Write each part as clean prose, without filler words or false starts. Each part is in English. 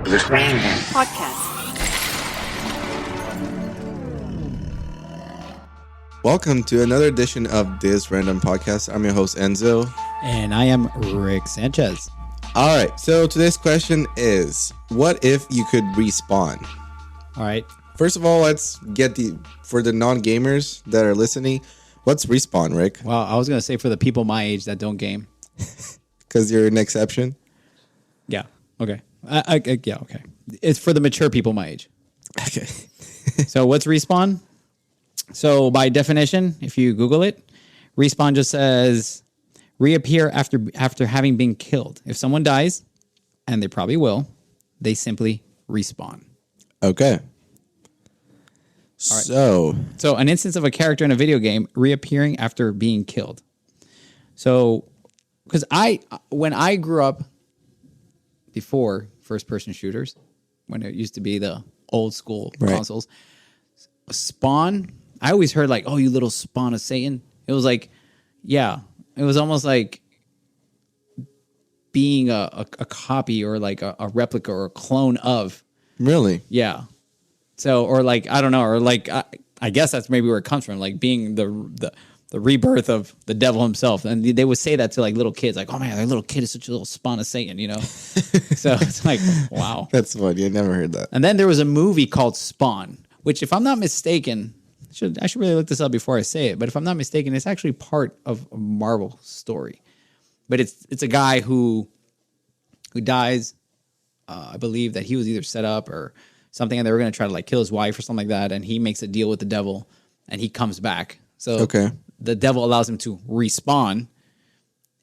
This random podcast. Welcome to another edition of This Random Podcast. I'm your host, Enzo. And I am Rick Sanchez. All right, so today's question is, what if you could respawn? All right. First of all, let's get for the non-gamers that are listening, what's respawn, Rick? Well, I was going to say for the people my age that don't game. Because you're an exception? Yeah. Okay. Yeah, okay. It's for the mature people my age. Okay. So what's respawn? So by definition, if you Google it, respawn just says reappear after having been killed. If someone dies, and they probably will, they simply respawn. Okay. So an instance of a character in a video game reappearing after being killed. So, because when I grew up before first-person shooters, when it used to be the old school consoles, Spawn, I always heard like, oh, you little spawn of Satan. It was like, yeah, it was almost like being a copy or like a replica or a clone of. really? Yeah. So, or like, I don't know, or like, I guess that's maybe where it comes from, like being the rebirth of the devil himself. And they would say that to like little kids, like, oh man, that little kid is such a little spawn of Satan, you know? So it's like, wow. That's funny. I never heard that. And then there was a movie called Spawn, which if I'm not mistaken, I should really look this up before I say it, but if I'm not mistaken, it's actually part of a Marvel story. But it's a guy who dies. I believe that he was either set up or something, and they were going to try to like kill his wife or something like that, and he makes a deal with the devil, and he comes back. So the devil allows him to respawn,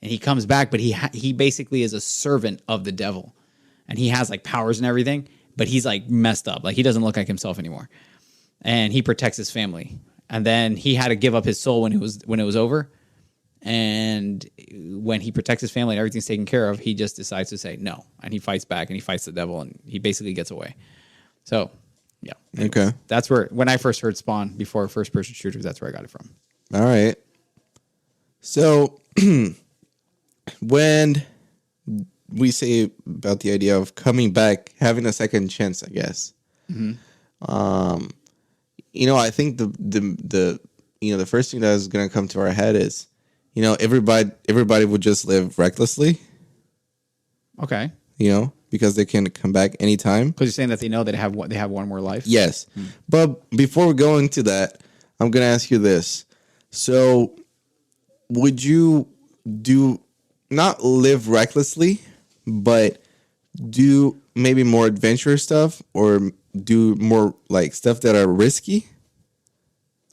and he comes back, but he basically is a servant of the devil, and he has like powers and everything, but he's like messed up, like he doesn't look like himself anymore, and he protects his family, and then he had to give up his soul when it was over, and when he protects his family and everything's taken care of, he just decides to say no, and he fights back, and he fights the devil, and he basically gets away. So, yeah. Anyways, okay. That's when I first heard Spawn before first-person shooters, that's where I got it from. All right. So, when we say about the idea of coming back, having a second chance, I guess. Mm-hmm. I think the first thing that is going to come to our head is, everybody would just live recklessly. Okay. Because they can come back anytime. Because you're saying that they know that they have one more life? Yes. But before we go into that, I'm going to ask you this. So, would you not live recklessly, but do maybe more adventurous stuff or do more like stuff that are risky?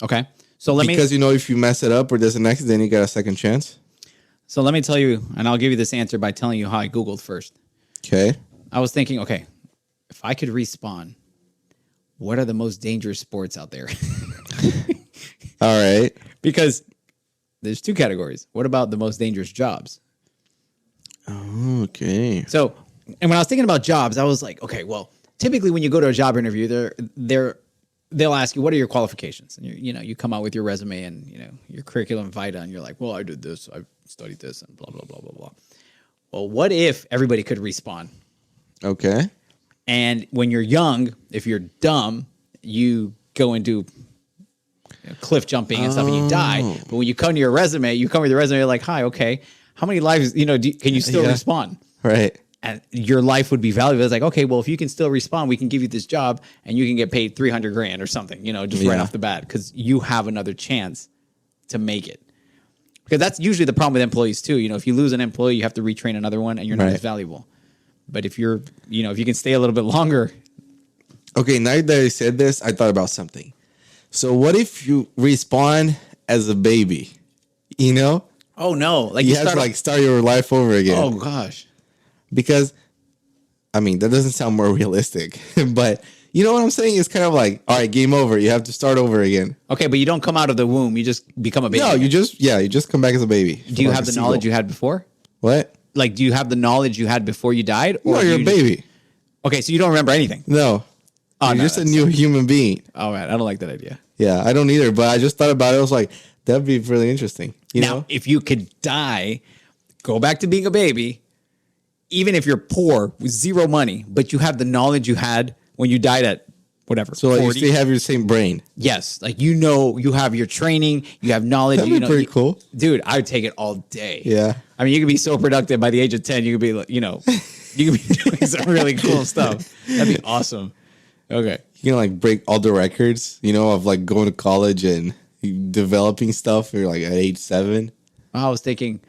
Okay. So because if you mess it up or there's an accident, you got a second chance. So let me tell you, and I'll give you this answer by telling you how I Googled first. Okay. I was thinking, okay, if I could respawn, what are the most dangerous sports out there? All right. Because there's two categories. What about the most dangerous jobs? Oh, okay. So, and when I was thinking about jobs, I was like, okay, well, typically when you go to a job interview, they'll ask you, what are your qualifications? And you come out with your resume and, your curriculum vitae, and you're like, well, I did this, I studied this, and blah, blah, blah, blah, blah. Well, what if everybody could respawn? Okay. And when you're young, if you're dumb, you go and do cliff jumping and stuff, and you die. But when you come to your resume, you're like, hi, okay, how many lives, can you still respawn? Right. And your life would be valuable. It's like, okay, well, if you can still respawn, we can give you this job, and you can get paid $300,000 or something, just right off the bat, because you have another chance to make it. Because that's usually the problem with employees too. If you lose an employee, you have to retrain another one, and you're not as valuable. But if if you can stay a little bit longer. Okay, now that I said this, I thought about something. So what if you respawn as a baby? Oh no! Like you have to start your life over again. Oh gosh. Because, that doesn't sound more realistic. But you know what I'm saying? It's kind of like, all right, game over. You have to start over again. Okay, but you don't come out of the womb. You just become a baby. No, you just come back as a baby. Do you have the knowledge you had before? What? Like, do you have the knowledge you had before you died? Or no, you're a baby. Okay, so you don't remember anything? No. You're just a new human being. Oh, man, I don't like that idea. Yeah, I don't either. But I just thought about it. I was like, that'd be really interesting. Now, if you could die, go back to being a baby, even if you're poor with zero money, but you have the knowledge you had when you died at whatever. So like 40. you still have your same brain. Yes, like you have your training, you have knowledge. That'd be pretty cool, dude. I would take it all day. Yeah, I mean, you could be so productive by the age of 10. You could be, you could be doing some really cool stuff. That'd be awesome. Okay, you can like break all the records, of like going to college and developing stuff. You're like at age 7. I was thinking,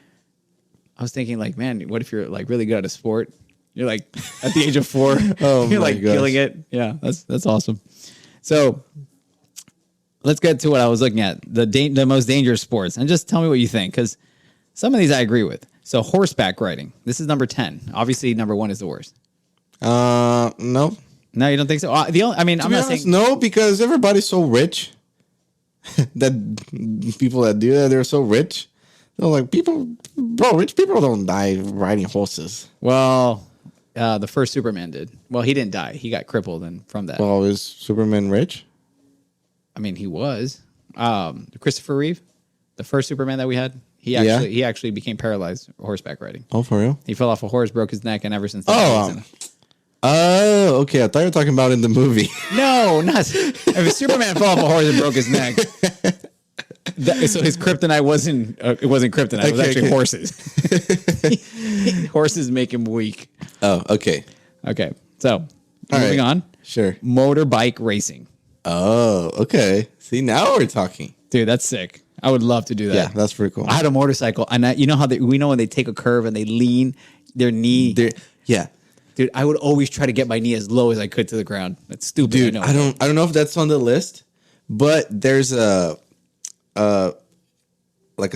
like, man, what if you're like really good at a sport? You're like at the age of 4, you're like killing it. Yeah, that's awesome. So let's get to what I was looking at, the most dangerous sports, and just tell me what you think, because some of these I agree with. So horseback riding, this is number 10. Obviously, number 1 is the worst. No. No, you don't think so? I'm not saying no, because everybody's so rich that people that do that, they're so rich. They're like rich people don't die riding horses. Well, the first Superman did. Well, he didn't die. He got crippled, and from that. Well, is Superman rich? I mean, he was. Christopher Reeve, the first Superman that we had, he actually became paralyzed horseback riding. Oh, for real? He fell off a horse, broke his neck, and ever since then. Oh, okay. I thought you were talking about in the movie. No, not if Superman fell off a horse and broke his neck. So his kryptonite wasn't kryptonite. It was actually horses. Horses make him weak. Oh, okay. Okay. So moving on. Sure. Motorbike racing. Oh, okay. See, now we're talking. Dude, that's sick. I would love to do that. Yeah, that's pretty cool. I had a motorcycle, and you know how we know when they take a curve and they lean their knee. Yeah. Dude, I would always try to get my knee as low as I could to the ground. That's stupid. Dude, I don't know if that's on the list, but there's a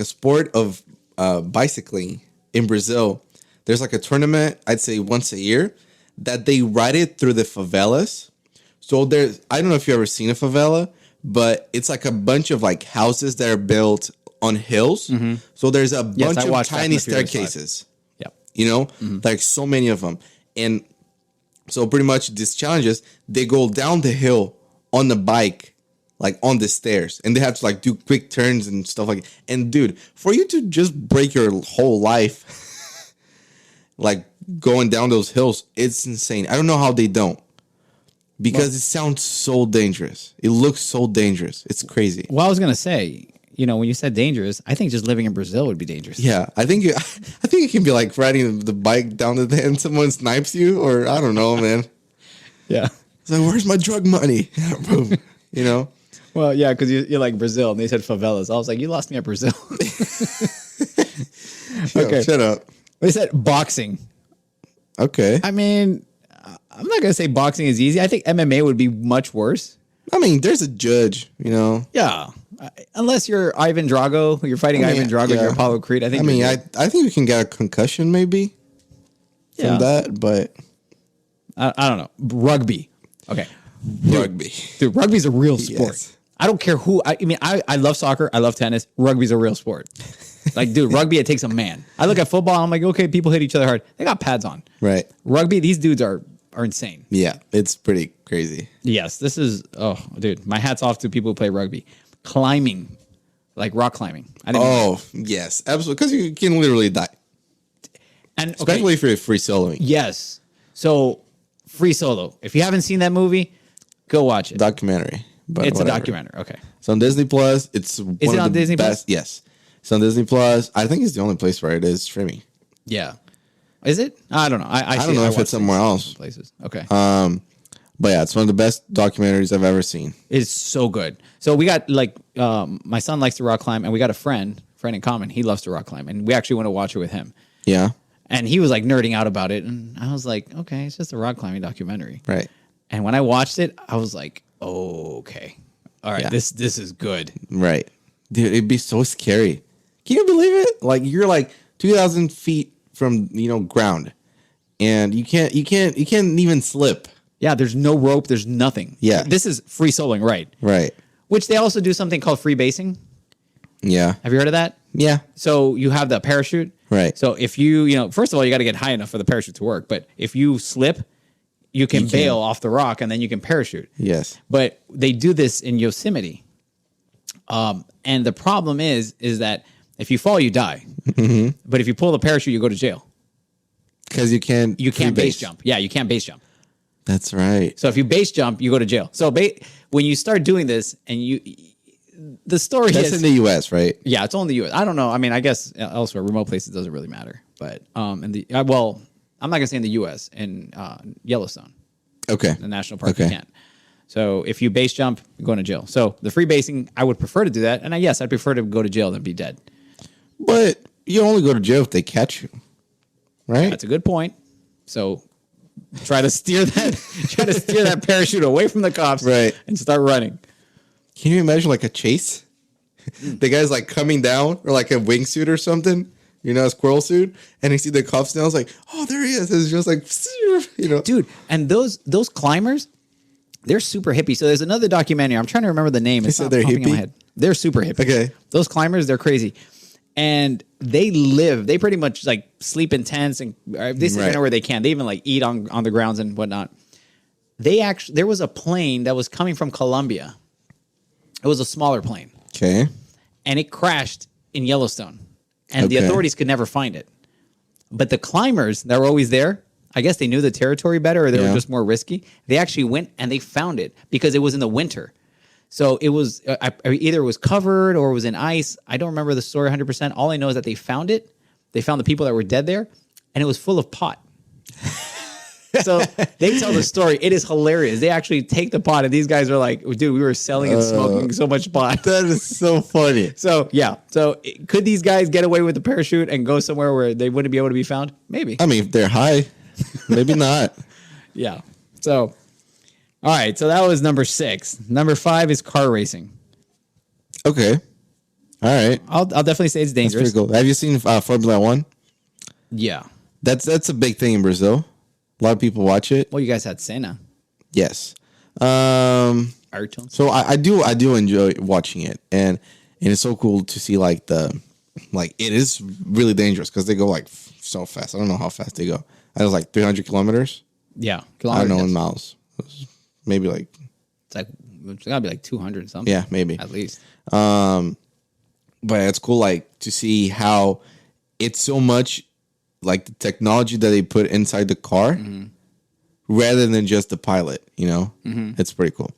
sport of bicycling in Brazil. There's like a tournament, I'd say once a year, that they ride it through the favelas. So I don't know if you've ever seen a favela, but it's like a bunch of like houses that are built on hills. Mm-hmm. So there's a bunch of tiny staircases. Yep. Like so many of them. And so pretty much these challenges, they go down the hill on the bike, like on the stairs, and they have to like do quick turns and stuff like that. And dude, for you to just break your whole life, like going down those hills, it's insane. I don't know how they don't, because it sounds so dangerous. It looks so dangerous. It's crazy. Well, I was going to say, when you said dangerous, I think just living in Brazil would be dangerous. Yeah, I think it can be like riding the bike down the hill and someone snipes you, or I don't know, man. Yeah. It's like, where's my drug money? Well, yeah, because you're like Brazil, and they said favelas. I was like, you lost me at Brazil. Okay, shut up. They said boxing. Okay. I mean, I'm not going to say boxing is easy. I think MMA would be much worse. I mean, there's a judge, Yeah. Unless you're Ivan Drago, you're fighting Ivan Drago, you're Apollo Creed. I think I think you can get a concussion maybe from that, but I don't know. Rugby. Okay. Rugby. Dude, rugby's a real sport. Yes. I don't care who. I love soccer. I love tennis. Rugby's a real sport. Like, dude, rugby, it takes a man. I look at football, I'm like, okay, people hit each other hard. They got pads on. Right. Rugby, these dudes are insane. Yeah, it's pretty crazy. Yes, this is, dude, my hat's off to people who play rugby. Climbing, like rock climbing. Yes, absolutely, because you can literally die. And especially if you're free soloing. Yes. So, Free Solo. If you haven't seen that movie, go watch it. Documentary. But it's whatever. A documentary. Okay. It's on Disney Plus. Is it on Disney Plus? Yes. It's on Disney Plus. I think it's the only place where it is streaming. Yeah. Is it? I don't know. I don't know if it's somewhere else. Places. Okay. But yeah, it's one of the best documentaries I've ever seen. It's so good. So we got my son likes to rock climb, and we got a friend in common. He loves to rock climb, and we actually want to watch it with him. Yeah. And he was like nerding out about it, and I was like, okay, it's just a rock climbing documentary. Right. And when I watched it, I was like, oh, okay. All right, this is good. Right. Dude, it'd be so scary. Can you believe it? Like, you're like 2,000 feet from, ground, and you can't even slip. Yeah, there's no rope. There's nothing. Yeah. This is free soloing, right? Right. Which they also do something called free basing. Yeah. Have you heard of that? Yeah. So you have the parachute. Right. So if you first of all, you got to get high enough for the parachute to work. But if you slip, you can bail off the rock and then you can parachute. Yes. But they do this in Yosemite. And the problem is that if you fall, you die. Mm-hmm. But if you pull the parachute, you go to jail. Because you can't base jump. Yeah, you can't base jump. That's right. So if you base jump, you go to jail. So when you start doing this, and the story That's in the U.S., right? Yeah, it's only the U.S. I don't know. I mean, I guess elsewhere, remote places doesn't really matter. But I'm not gonna say in the U.S. in Yellowstone. Okay. The national park, you can't. So if you base jump, you're going to jail. So the free basing, I would prefer to do that. And I'd prefer to go to jail than be dead. But you only go to jail if they catch you, right? That's a good point. So try to steer that parachute away from the cops, right, and start running. Can you imagine like a chase? The guy's like coming down, or like a wingsuit or something, a squirrel suit, and you see the cops down. It's like, oh, there he is. It's just like, dude. And those climbers, they're super hippie. So there's another documentary. I'm trying to remember the name. It's not they're popping in my hippie? head. They're super hippie. Okay. Those climbers, they're crazy. And they pretty much like sleep in tents, and they sleep anywhere they can. They even like eat on the grounds and whatnot. There was a plane that was coming from Colombia. It was a smaller plane. Okay. And it crashed in Yellowstone. And the authorities could never find it. But the climbers that were always there, I guess they knew the territory better, or they were just more risky. They actually went and they found it because it was in the winter. So it was either it was covered or it was in ice. I don't remember the story 100%. All I know is that they found it. They found the people that were dead there, and it was full of pot. So they tell the story. It is hilarious. They actually take the pot, and these guys are like, dude, we were selling and smoking so much pot. That is so funny. So, yeah. So could these guys get away with the parachute and go somewhere where they wouldn't be able to be found? Maybe. I mean, if they're high, maybe not. Yeah. So, all right. So that was number 6. Number 5 is car racing. Okay. All right. I'll definitely say it's dangerous. That's pretty cool. Have you seen Formula 1? Yeah. That's a big thing in Brazil. A lot of people watch it. Well, you guys had Senna. Yes. Ayrton. So I do enjoy watching it, and it's so cool to see it is really dangerous because they go like so fast. I don't know how fast they go. I was like 300 kilometers. Yeah, I don't know in miles. Maybe like it's gotta be like 200 something. Yeah, maybe at least. But it's cool to see how it's so much like the technology that they put inside the car rather than just the pilot, It's pretty cool.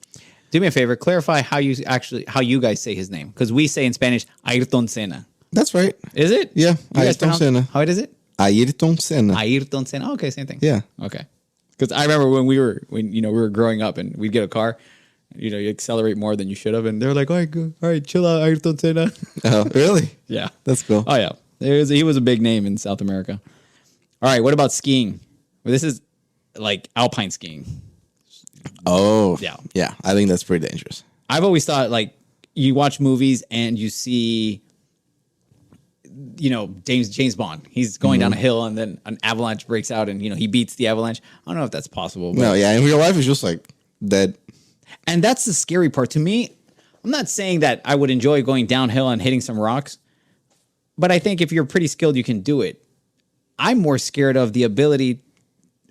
Do me a favor, clarify how you guys say his name, because we say in Spanish Ayrton Senna. That's right. Is it? Yeah, Ayrton Senna. How is it? Ayrton Senna. Ayrton Senna. Oh, okay, same thing. Yeah. Okay. Because I remember when we were growing up and we'd get a car, you accelerate more than you should have, and they're like, all right, chill out, Ayrton Senna. Oh, really? Yeah, that's cool. Oh yeah, he was a big name in South America. All right, what about skiing? Well, this is like alpine skiing. Oh, yeah. I think that's pretty dangerous. I've always thought you watch movies and you see, James Bond. He's going down a hill and then an avalanche breaks out and he beats the avalanche. I don't know if that's possible. But, no, yeah, in real life it's just like dead. And that's the scary part to me. I'm not saying that I would enjoy going downhill and hitting some rocks, but I think if you're pretty skilled, you can do it. I'm more scared of the ability,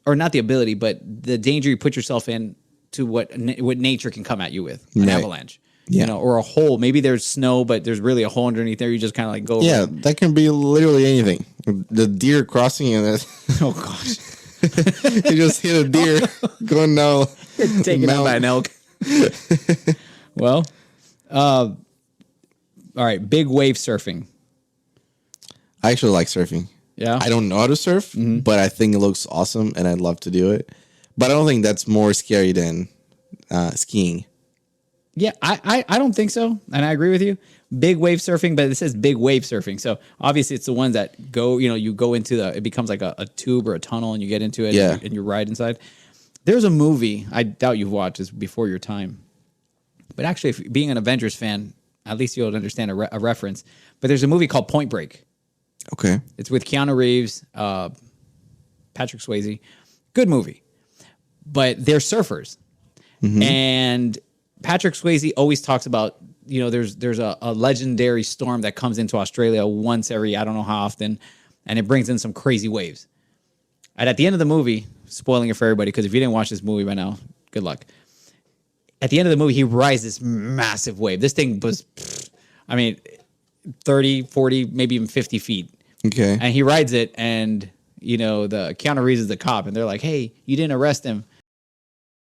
or not the ability, but the danger you put yourself in to what nature can come at you with, an avalanche, or a hole. Maybe there's snow, but there's really a hole underneath there. You just kind of go. Yeah, that can be literally anything. The deer crossing and oh gosh, you just hit a deer going down. Taken out by an elk. Well, all right. Big wave surfing. I actually like surfing. Yeah. I don't know how to surf, but I think it looks awesome and I'd love to do it. But I don't think that's more scary than skiing. Yeah, I don't think so. And I agree with you. Big wave surfing, but it says big wave surfing. So obviously it's the ones that go, you go into it becomes like a tube or a tunnel and you get into it and you ride inside. There's a movie, I doubt you've watched, it's before your time. But actually, if being an Avengers fan, at least you'll understand a reference. But there's a movie called Point Break. Okay. It's with Keanu Reeves, Patrick Swayze. Good movie. But they're surfers. And Patrick Swayze always talks about, there's a legendary storm that comes into Australia once every, I don't know how often, and it brings in some crazy waves. And at the end of the movie, spoiling it for everybody, because if you didn't watch this movie by now, good luck. At the end of the movie, he rides this massive wave. This thing was, 30, 40, maybe even 50 feet. Okay. And he rides it, and you know, the Keanu Reeves is the cop, and they're like, "Hey, you didn't arrest him.